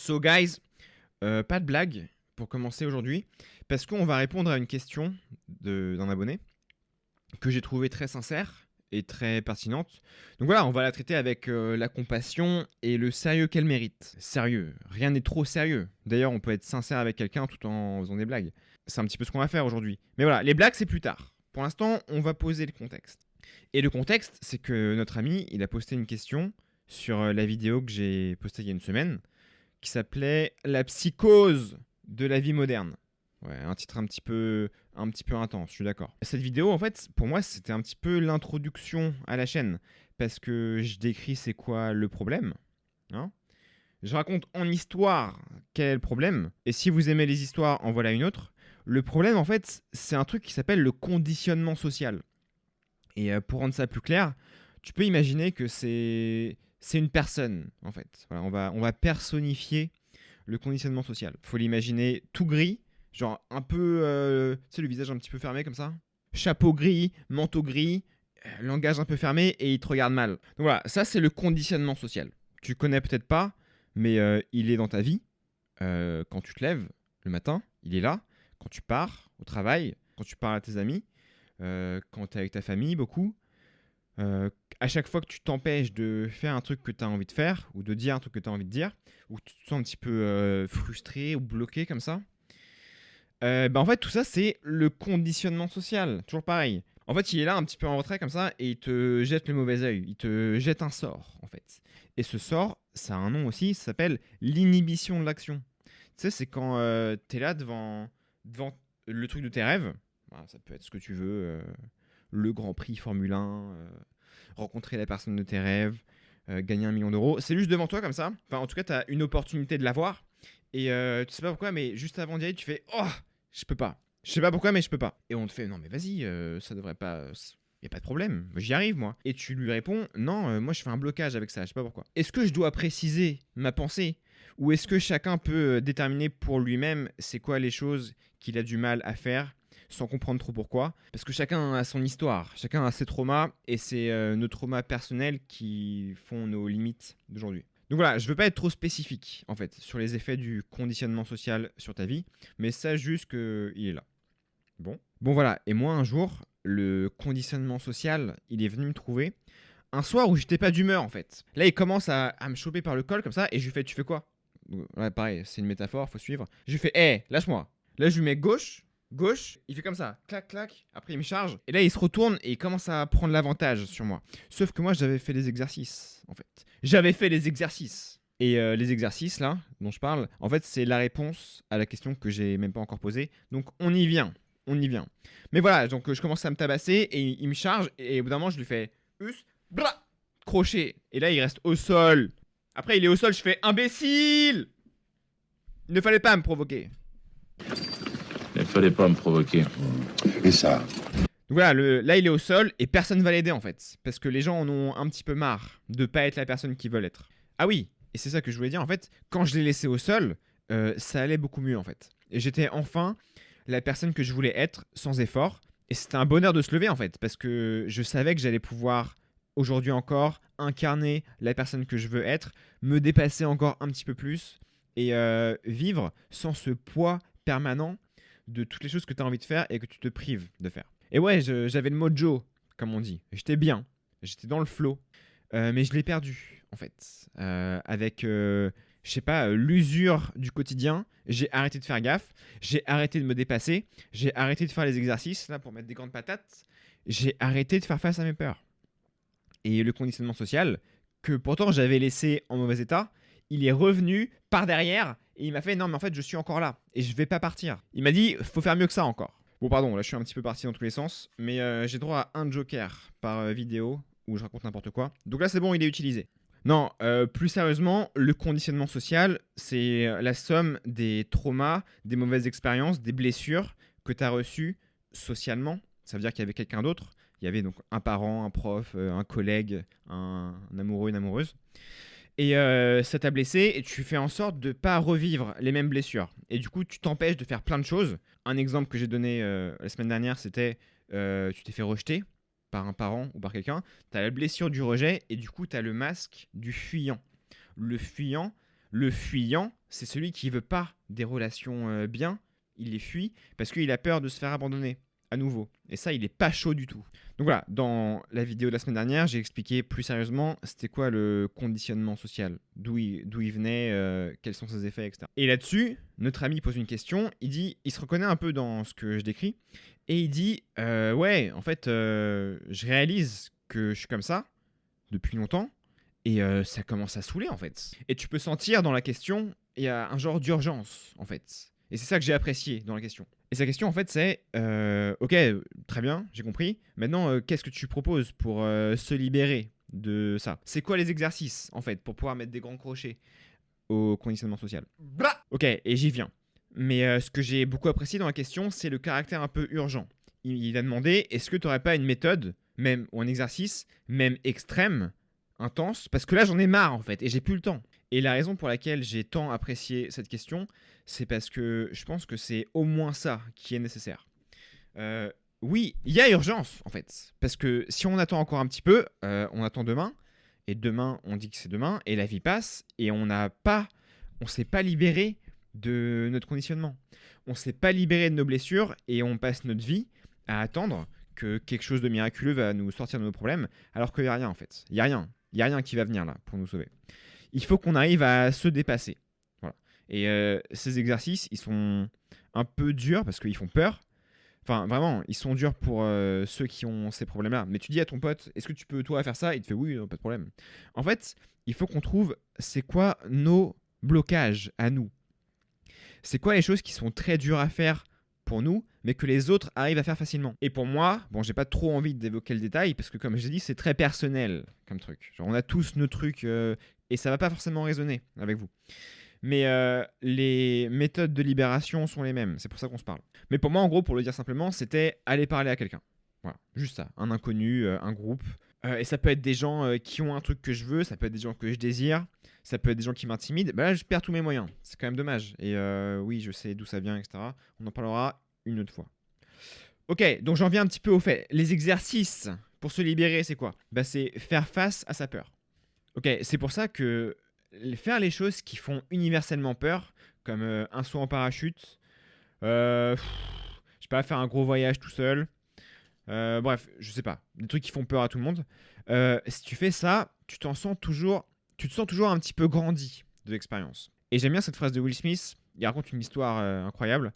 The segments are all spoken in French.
So guys, pas de blague pour commencer aujourd'hui, parce qu'on va répondre à une question d'un abonné que j'ai trouvée très sincère et très pertinente. Donc voilà, on va la traiter avec la compassion et le sérieux qu'elle mérite. Sérieux, rien n'est trop sérieux. D'ailleurs, on peut être sincère avec quelqu'un tout en faisant des blagues. C'est un petit peu ce qu'on va faire aujourd'hui. Mais voilà, les blagues, c'est plus tard. Pour l'instant, on va poser le contexte. Et le contexte, c'est que notre ami, il a posté une question sur la vidéo que j'ai postée il y a une semaine, qui s'appelait La psychose de la vie moderne. Ouais, un titre un petit peu intense, je suis d'accord. Cette vidéo, en fait, pour moi, c'était un petit peu l'introduction à la chaîne, parce que je décris c'est quoi le problème. Hein, je raconte en histoire quel est le problème, et si vous aimez les histoires, en voilà une autre. Le problème, en fait, c'est un truc qui s'appelle le conditionnement social. Et pour rendre ça plus clair, tu peux imaginer que c'est une personne, en fait. Voilà, on va personnifier le conditionnement social. Faut l'imaginer tout gris, genre un peu, tu sais, le visage un petit peu fermé comme ça. Chapeau gris, manteau gris, langage un peu fermé et il te regarde mal. Donc voilà, ça c'est le conditionnement social. Tu connais peut-être pas, mais il est dans ta vie. Quand tu te lèves le matin, il est là. Quand tu pars au travail, quand tu parles à tes amis, quand tu es avec ta famille beaucoup, à chaque fois que tu t'empêches de faire un truc que tu as envie de faire, ou de dire un truc que tu as envie de dire, ou que tu te sens un petit peu frustré ou bloqué comme ça, bah en fait, tout ça, c'est le conditionnement social. Toujours pareil. En fait, il est là un petit peu en retrait comme ça, et il te jette le mauvais œil. Il te jette un sort, en fait. Et ce sort, ça a un nom aussi, ça s'appelle l'inhibition de l'action. Tu sais, c'est quand tu es là devant le truc de tes rêves. Voilà, ça peut être ce que tu veux. Le Grand Prix Formule 1, rencontrer la personne de tes rêves, gagner 1 million d'euros. C'est juste devant toi comme ça. Enfin, en tout cas, tu as une opportunité de l'avoir. Et tu sais pas pourquoi, mais juste avant d'y aller, tu fais Oh, je peux pas. Je sais pas pourquoi, mais je peux pas. Et on te fait Non, mais vas-y, ça devrait pas. Y a pas de problème, j'y arrive moi. Et tu lui réponds Non, moi je fais un blocage avec ça, je sais pas pourquoi. Est-ce que je dois préciser ma pensée, ou est-ce que chacun peut déterminer pour lui-même c'est quoi les choses qu'il a du mal à faire sans comprendre trop pourquoi? Parce que chacun a son histoire, chacun a ses traumas, et c'est nos traumas personnels qui font nos limites d'aujourd'hui. Donc voilà, je veux pas être trop spécifique en fait sur les effets du conditionnement social sur ta vie, mais sache juste qu'il est là. Bon voilà, et moi un jour, le conditionnement social, il est venu me trouver un soir où j'étais pas d'humeur en fait. Là, il commence à me choper par le col comme ça, et je lui fais Tu fais quoi? Ouais, pareil, c'est une métaphore, faut suivre. Je lui fais Hé, lâche-moi. Là, je lui mets gauche, il fait comme ça, clac, clac, après il me charge, et là il se retourne et il commence à prendre l'avantage sur moi. Sauf que moi j'avais fait des exercices, en fait. J'avais fait les exercices. Et les exercices là, dont je parle, en fait c'est la réponse à la question que j'ai même pas encore posée. Donc on y vient, on y vient. Mais voilà, donc je commence à me tabasser et il me charge, et au bout d'un moment je lui fais Us, bra, crochet. Et là il reste au sol. Après il est au sol, je fais Imbécile! Il ne fallait pas me provoquer. Il ne fallait pas me provoquer. Et ça? Donc voilà, là il est au sol et personne va l'aider en fait. Parce que les gens en ont un petit peu marre de pas être la personne qu'ils veulent être. Ah oui, et c'est ça que je voulais dire en fait, quand je l'ai laissé au sol, ça allait beaucoup mieux en fait. Et j'étais enfin la personne que je voulais être sans effort. Et c'était un bonheur de se lever en fait, parce que je savais que j'allais pouvoir aujourd'hui encore incarner la personne que je veux être, me dépasser encore un petit peu plus, et vivre sans ce poids permanent de toutes les choses que tu as envie de faire et que tu te prives de faire. Et ouais, j'avais le mojo, comme on dit. J'étais bien, j'étais dans le flow, mais je l'ai perdu, en fait. Avec, je sais pas, l'usure du quotidien, j'ai arrêté de faire gaffe, j'ai arrêté de me dépasser, j'ai arrêté de faire les exercices, là, pour mettre des grandes patates, j'ai arrêté de faire face à mes peurs. Et le conditionnement social, que pourtant j'avais laissé en mauvais état, il est revenu par derrière et il m'a fait Non, mais en fait, je suis encore là et je vais pas partir. Il m'a dit Faut faire mieux que ça encore. Bon, pardon, là je suis un petit peu parti dans tous les sens, mais j'ai droit à un joker par vidéo où je raconte n'importe quoi. Donc là, c'est bon, il est utilisé. Non, plus sérieusement, le conditionnement social, c'est la somme des traumas, des mauvaises expériences, des blessures que tu as reçues socialement. Ça veut dire qu'il y avait quelqu'un d'autre. Il y avait donc un parent, un prof, un collègue, un amoureux, une amoureuse. Et ça t'a blessé et tu fais en sorte de ne pas revivre les mêmes blessures. Et du coup, tu t'empêches de faire plein de choses. Un exemple que j'ai donné la semaine dernière, c'était tu t'es fait rejeter par un parent ou par quelqu'un. Tu as la blessure du rejet et du coup, tu as le masque du fuyant. Le fuyant, Le fuyant, c'est celui qui veut pas des relations bien, il les fuit parce qu'il a peur de se faire abandonner à nouveau. Et ça, il est pas chaud du tout. Donc voilà, dans la vidéo de la semaine dernière, j'ai expliqué plus sérieusement c'était quoi le conditionnement social, d'où il venait, quels sont ses effets, etc. Et là-dessus, notre ami pose une question, il se reconnaît un peu dans ce que je décris, et il dit ouais, en fait, je réalise que je suis comme ça depuis longtemps, et ça commence à saouler en fait. Et tu peux sentir dans la question, il y a un genre d'urgence en fait. Et c'est ça que j'ai apprécié dans la question. Et sa question en fait c'est ok, très bien, j'ai compris. Maintenant, qu'est-ce que tu proposes pour se libérer de ça? C'est quoi les exercices en fait pour pouvoir mettre des grands crochets au conditionnement social? Blah. Ok, et j'y viens. Mais ce que j'ai beaucoup apprécié dans la question, c'est le caractère un peu urgent. Il a demandé est-ce que tu n'aurais pas une méthode, même ou un exercice, même extrême, intense, parce que là j'en ai marre en fait et j'ai plus le temps. Et la raison pour laquelle j'ai tant apprécié cette question, c'est parce que je pense que c'est au moins ça qui est nécessaire. Oui, il y a urgence en fait, parce que si on attend encore un petit peu, on attend demain, et demain on dit que c'est demain, et la vie passe, et on s'est pas libéré de notre conditionnement. On s'est pas libéré de nos blessures, et on passe notre vie à attendre que quelque chose de miraculeux va nous sortir de nos problèmes, alors qu'il n'y a rien en fait. Il n'y a rien. Il n'y a rien qui va venir là pour nous sauver. Il faut qu'on arrive à se dépasser. Voilà. Et ces exercices, ils sont un peu durs parce qu'ils font peur. Enfin, vraiment, ils sont durs pour ceux qui ont ces problèmes-là. Mais tu dis à ton pote, est-ce que tu peux toi faire ça? Il te fait oui, pas de problème. En fait, il faut qu'on trouve c'est quoi nos blocages à nous. C'est quoi les choses qui sont très dures à faire pour nous, mais que les autres arrivent à faire facilement. Et pour moi, bon, j'ai pas trop envie d'évoquer le détail, parce que comme je l'ai dit, c'est très personnel comme truc. Genre, on a tous nos trucs, et ça va pas forcément résonner avec vous. Mais les méthodes de libération sont les mêmes, c'est pour ça qu'on se parle. Mais pour moi, en gros, pour le dire simplement, c'était aller parler à quelqu'un. Voilà, juste ça, un inconnu, un groupe. Et ça peut être des gens qui ont un truc que je veux, ça peut être des gens que je désire, ça peut être des gens qui m'intimident. Bah là, je perds tous mes moyens. C'est quand même dommage. Et oui, je sais d'où ça vient, etc. On en parlera une autre fois. Ok, donc j'en viens un petit peu au fait. Les exercices pour se libérer, c'est quoi? Bah, c'est faire face à sa peur. Ok, c'est pour ça que faire les choses qui font universellement peur, comme un saut en parachute, je sais pas, faire un gros voyage tout seul, bref, je sais pas, des trucs qui font peur à tout le monde. Si tu fais ça, tu te sens toujours un petit peu grandi de l'expérience. Et j'aime bien cette phrase de Will Smith. Il raconte une histoire incroyable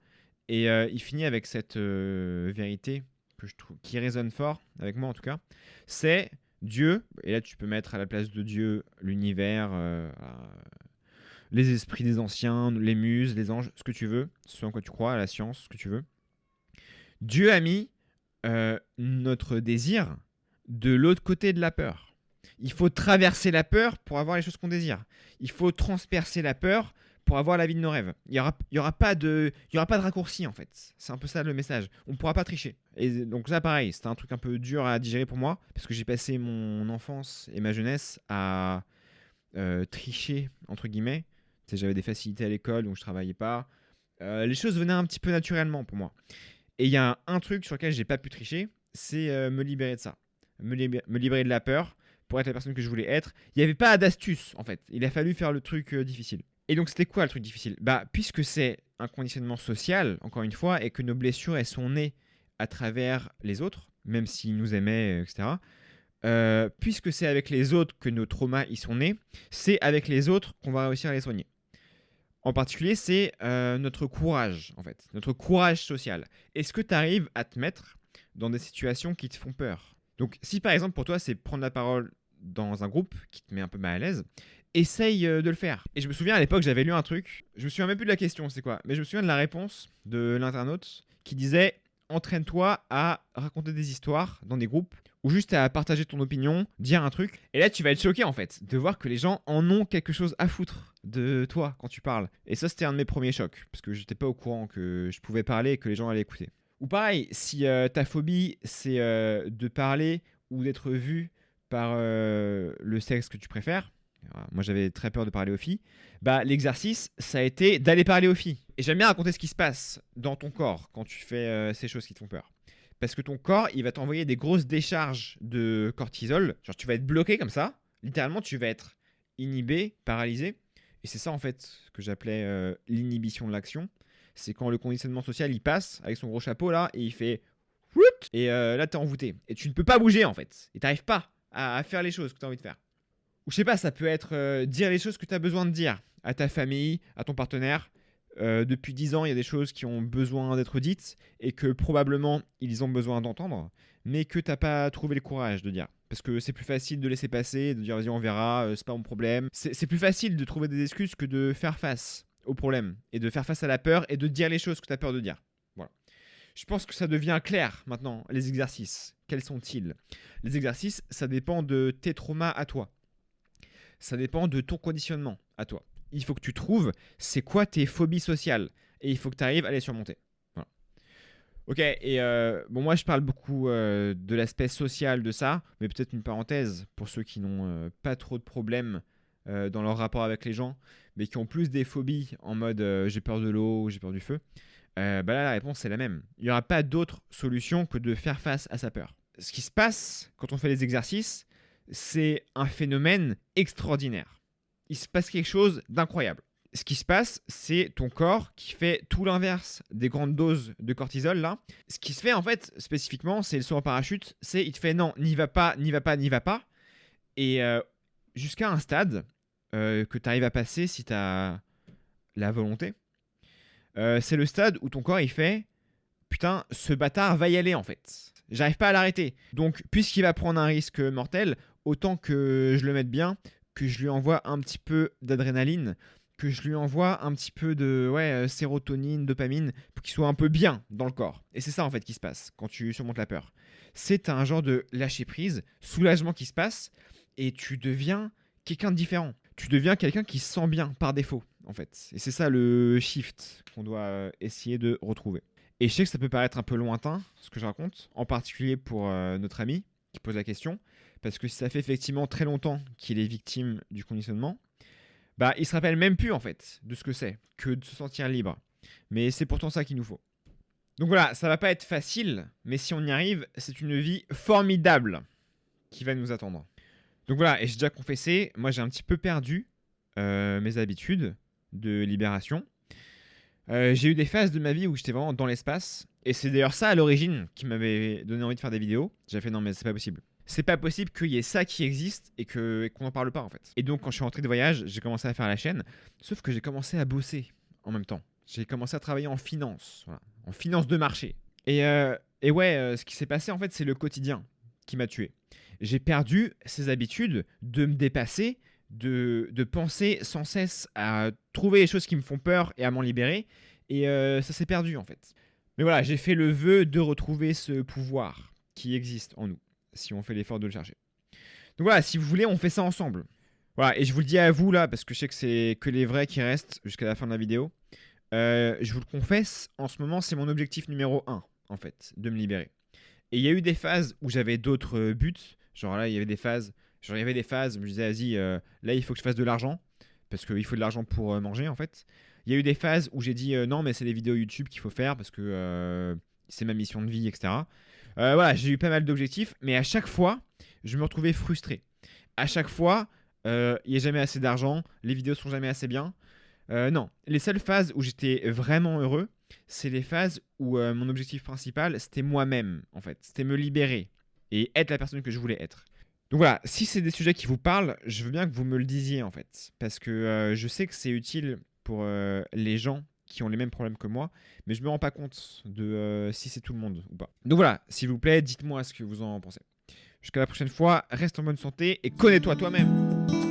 et il finit avec cette vérité que je trouve qui résonne fort avec moi en tout cas. C'est Dieu. Et là, tu peux mettre à la place de Dieu l'univers, les esprits des anciens, les muses, les anges, ce que tu veux, ce en quoi tu crois, la science, ce que tu veux. Dieu a mis notre désir de l'autre côté de la peur. Il faut traverser la peur pour avoir les choses qu'on désire. Il faut transpercer la peur pour avoir la vie de nos rêves. Il y aura pas de raccourci en fait. C'est un peu ça le message. On ne pourra pas tricher. Et donc ça pareil, c'était un truc un peu dur à digérer pour moi parce que j'ai passé mon enfance et ma jeunesse à tricher entre guillemets. Tu sais, j'avais des facilités à l'école donc je travaillais pas. Les choses venaient un petit peu naturellement pour moi. Et il y a un truc sur lequel j'ai pas pu tricher, c'est me libérer de ça. Me libérer de la peur pour être la personne que je voulais être. Il n'y avait pas d'astuce en fait. Il a fallu faire le truc difficile. Et donc c'était quoi le truc difficile? Bah puisque c'est un conditionnement social, encore une fois, et que nos blessures elles sont nées à travers les autres, même s'ils nous aimaient, etc. Puisque c'est avec les autres que nos traumas y sont nés, c'est avec les autres qu'on va réussir à les soigner. En particulier, c'est notre courage, en fait, notre courage social. Est-ce que tu arrives à te mettre dans des situations qui te font peur? Donc, si par exemple pour toi, c'est prendre la parole dans un groupe qui te met un peu mal à l'aise, essaye de le faire. Et je me souviens à l'époque, j'avais lu un truc, je me souviens même plus de la question, c'est quoi, mais je me souviens de la réponse de l'internaute qui disait entraîne-toi à raconter des histoires dans des groupes ou juste à partager ton opinion, dire un truc. Et là, tu vas être choqué en fait de voir que les gens en ont quelque chose à foutre de toi quand tu parles. Et ça, c'était un de mes premiers chocs parce que j'étais pas au courant que je pouvais parler et que les gens allaient écouter. Ou pareil, si ta phobie c'est de parler ou d'être vu par le sexe que tu préfères, moi j'avais très peur de parler aux filles, bah l'exercice ça a été d'aller parler aux filles. Et j'aime bien raconter ce qui se passe dans ton corps quand tu fais ces choses qui te font peur. Parce que ton corps il va t'envoyer des grosses décharges de cortisol, genre tu vas être bloqué comme ça, littéralement tu vas être inhibé, paralysé, et Et c'est ça en fait que j'appelais l'inhibition de l'action. C'est quand le conditionnement social il passe avec son gros chapeau là et il fait Whoop et là t'es envoûté. Et tu ne peux pas bouger en fait. Et t'arrives pas à faire les choses que t'as envie de faire. Ou je sais pas, ça peut être dire les choses que t'as besoin de dire à ta famille, à ton partenaire. Depuis 10 ans, il y a des choses qui ont besoin d'être dites et que probablement ils ont besoin d'entendre, mais que t'as pas trouvé le courage de dire. Parce que c'est plus facile de laisser passer, de dire vas-y on verra, c'est pas mon problème. C'est plus facile de trouver des excuses que de faire face au problème et de faire face à la peur et de dire les choses que t'as peur de dire. Voilà. Je pense que ça devient clair maintenant, les exercices. Quels sont-ils? Les exercices, ça dépend de tes traumas à toi. Ça dépend de ton conditionnement à toi. Il faut que tu trouves c'est quoi tes phobies sociales et il faut que tu arrives à les surmonter. Voilà. Ok, et bon, moi je parle beaucoup de l'aspect social de ça, mais peut-être une parenthèse pour ceux qui n'ont pas trop de problèmes dans leur rapport avec les gens, mais qui ont plus des phobies en mode j'ai peur de l'eau ou j'ai peur du feu. Bah là, la réponse c'est la même. Il n'y aura pas d'autre solution que de faire face à sa peur. Ce qui se passe quand on fait les exercices, c'est un phénomène extraordinaire. Il se passe quelque chose d'incroyable. Ce qui se passe, c'est ton corps qui fait tout l'inverse des grandes doses de cortisol là. Ce qui se fait en fait spécifiquement, c'est le saut en parachute, c'est il te fait non, n'y va pas, n'y va pas, n'y va pas. Et jusqu'à un stade que tu arrives à passer si tu as la volonté, c'est le stade où ton corps il fait putain, ce bâtard va y aller en fait. J'arrive pas à l'arrêter. Donc puisqu'il va prendre un risque mortel, autant que je le mette bien, que je lui envoie un petit peu d'adrénaline, que je lui envoie un petit peu de sérotonine, dopamine, pour qu'il soit un peu bien dans le corps. Et c'est ça en fait qui se passe quand tu surmontes la peur. C'est un genre de lâcher prise, soulagement qui se passe, et tu deviens quelqu'un de différent. Tu deviens quelqu'un qui se sent bien par défaut en fait. Et c'est ça le shift qu'on doit essayer de retrouver. Et je sais que ça peut paraître un peu lointain, ce que je raconte, en particulier pour notre ami qui pose la question, parce que si ça fait effectivement très longtemps qu'il est victime du conditionnement, bah il se rappelle même plus en fait de ce que c'est que de se sentir libre. Mais c'est pourtant ça qu'il nous faut. Donc voilà, ça va pas être facile, mais si on y arrive, c'est une vie formidable qui va nous attendre. Donc voilà, et j'ai déjà confessé, moi j'ai un petit peu perdu mes habitudes de libération. J'ai eu des phases de ma vie où j'étais vraiment dans l'espace, et c'est d'ailleurs ça à l'origine qui m'avait donné envie de faire des vidéos. J'ai fait non mais c'est pas possible. C'est pas possible qu'il y ait ça qui existe et qu'on n'en parle pas en fait. Et donc quand je suis rentré de voyage, j'ai commencé à faire la chaîne, sauf que j'ai commencé à bosser en même temps. J'ai commencé à travailler en finance, voilà, en finance de marché. Et ce qui s'est passé en fait, c'est le quotidien qui m'a tué. J'ai perdu ces habitudes de me dépasser, de penser sans cesse à trouver les choses qui me font peur et à m'en libérer. Et ça s'est perdu en fait. Mais voilà, j'ai fait le vœu de retrouver ce pouvoir qui existe en nous, si on fait l'effort de le chercher. Donc voilà, si vous voulez, on fait ça ensemble. Voilà, et je vous le dis à vous là, parce que je sais que c'est que les vrais qui restent jusqu'à la fin de la vidéo. Je vous le confesse, en ce moment, c'est mon objectif numéro 1, en fait, de me libérer. Et il y a eu des phases où j'avais d'autres buts. Genre là, il y avait des phases, où je me disais, vas-y, là, il faut que je fasse de l'argent. Parce qu'il faut de l'argent pour manger, en fait. Il y a eu des phases où j'ai dit, non, mais c'est les vidéos YouTube qu'il faut faire parce que c'est ma mission de vie, etc. Voilà, j'ai eu pas mal d'objectifs. Mais à chaque fois, je me retrouvais frustré. À chaque fois, il n'y a jamais assez d'argent. Les vidéos sont jamais assez bien. Non, les seules phases où j'étais vraiment heureux, c'est les phases où mon objectif principal, c'était moi-même, en fait. C'était me libérer et être la personne que je voulais être. Donc voilà, si c'est des sujets qui vous parlent, je veux bien que vous me le disiez, en fait. Parce que je sais que c'est utile pour les gens qui ont les mêmes problèmes que moi, mais je me rends pas compte de si c'est tout le monde ou pas. Donc voilà, s'il vous plaît, dites-moi ce que vous en pensez. Jusqu'à la prochaine fois, reste en bonne santé et connais-toi toi-même.